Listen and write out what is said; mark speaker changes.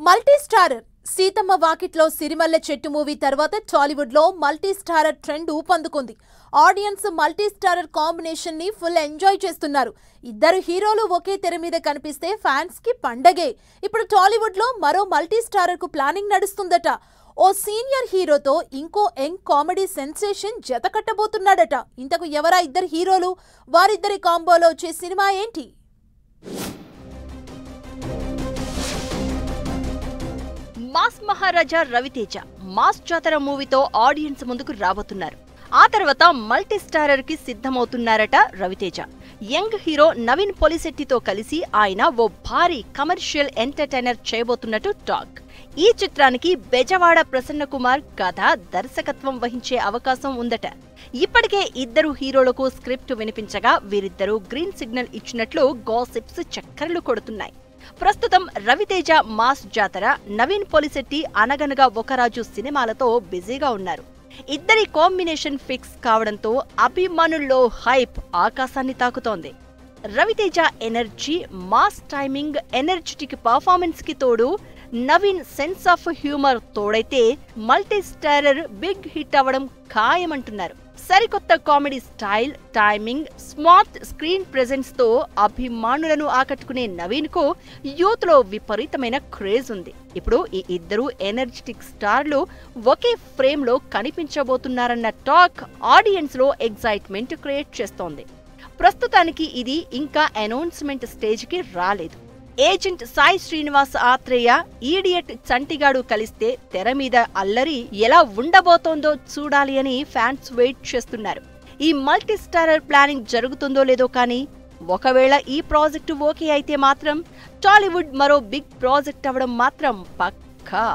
Speaker 1: Multi starrer Seethamma Vakitlo Sirimalle చెట్టు movie తర్వాత టాలీవుడ్ లో మల్టీ స్టారర్ ట్రెండ్ ఊపందుకుంది. ఆడియన్స్ మల్టీ స్టారర్ కాంబినేషన్ ని ఫుల్ ఎంజాయ్ చేస్తున్నారు. ఇద్దరు హీరోలు ఒకే తెర మీద కనిపిస్తే ఫ్యాన్స్ కి పండగే. ఇప్పుడు టాలీవుడ్ లో మరో మల్టీ స్టారర్ కు ప్లానింగ్ నడుస్తుందట. ఓ సీనియర్ హీరోతో ఇంకో యంగ్ కామెడీ సెన్సేషన్ జత కట్టబోతున్నాడట. ఇంతకు ఎవరా ఇద్దరు హీరోలు? వారిద్దరి కాంబోలో వచ్చే సినిమా ఏంటి?
Speaker 2: మాస్ మహారాజా రవితేజ మాస్ జాతర మూవీతో ఆడియన్స్ ముందుకు రాబోతున్నారు. ఆ తర్వాత మల్టీ స్టారర్ కి సిద్ధమవుతున్నారట రవితేజ. యంగ్ హీరో నవీన్ పొలిశెట్టితో కలిసి ఆయన ఓ భారీ కమర్షియల్ ఎంటర్టైనర్ చేయబోతున్నట్టు టాక్. ఈ చిత్రానికి బెజవాడ ప్రసన్న కుమార్ కథ దర్శకత్వం వహించే అవకాశం ఉందట. ఇప్పటికే ఇద్దరు హీరోలకు స్క్రిప్ట్ వినిపించగా వీరిద్దరూ గ్రీన్ సిగ్నల్ ఇచ్చినట్లు గాసిప్స్ చక్కర్లు కొడుతున్నాయి. ప్రస్తుతం రవితేజ మాస్ జాతర, నవీన్ పొలిశెట్టి అనగనగా ఒక రాజు సినిమాలతో బిజీగా ఉన్నారు. ఇద్దరి కాంబినేషన్ ఫిక్స్ కావడంతో అభిమానుల్లో హైప్ ఆకాశాన్ని తాకుతోంది. Raviteja energy, mass timing, energetic performance కి తోడు నవీన్ సెన్స్ ఆఫ్ హ్యూమర్ తోడైతే మల్టీ స్టారర్ బిగ్ హిట్ అవ్వడం ఖాయమంటున్నారు. సరికొత్త comedy style, timing, smart screen presence తో అభిమానులను ఆకట్టుకునే నవీన్ కు యూత్ లో విపరీతమైన క్రేజ్ ఉంది. ఇప్పుడు ఈ ఇద్దరు ఎనర్జెటిక్ స్టార్లు ఒకే ఫ్రేమ్ లో కనిపించబోతున్నారన్న టాక్ ఆడియన్స్ లో ఎగ్జైట్మెంట్ క్రియేట్ చేస్తోంది. ప్రస్తుతానికి ఇది ఇంకా అనౌన్స్మెంట్ స్టేజ్ కి రాలేదు. ఏజెంట్ సాయి శ్రీనివాస్ ఆత్రేయ, ఈడియట్ చంటిగాడు కలిస్తే తెర మీద అల్లరి ఎలా ఉండబోతోందో చూడాలి అని ఫ్యాన్స్ వెయిట్ చేస్తున్నారు. ఈ మల్టీ స్టారర్ ప్లానింగ్ జరుగుతుందో లేదో కానీ ఒకవేళ ఈ ప్రాజెక్టు ఓకే అయితే మాత్రం టాలీవుడ్ మరో బిగ్ ప్రాజెక్ట్ అవ్వడం మాత్రం పక్కా.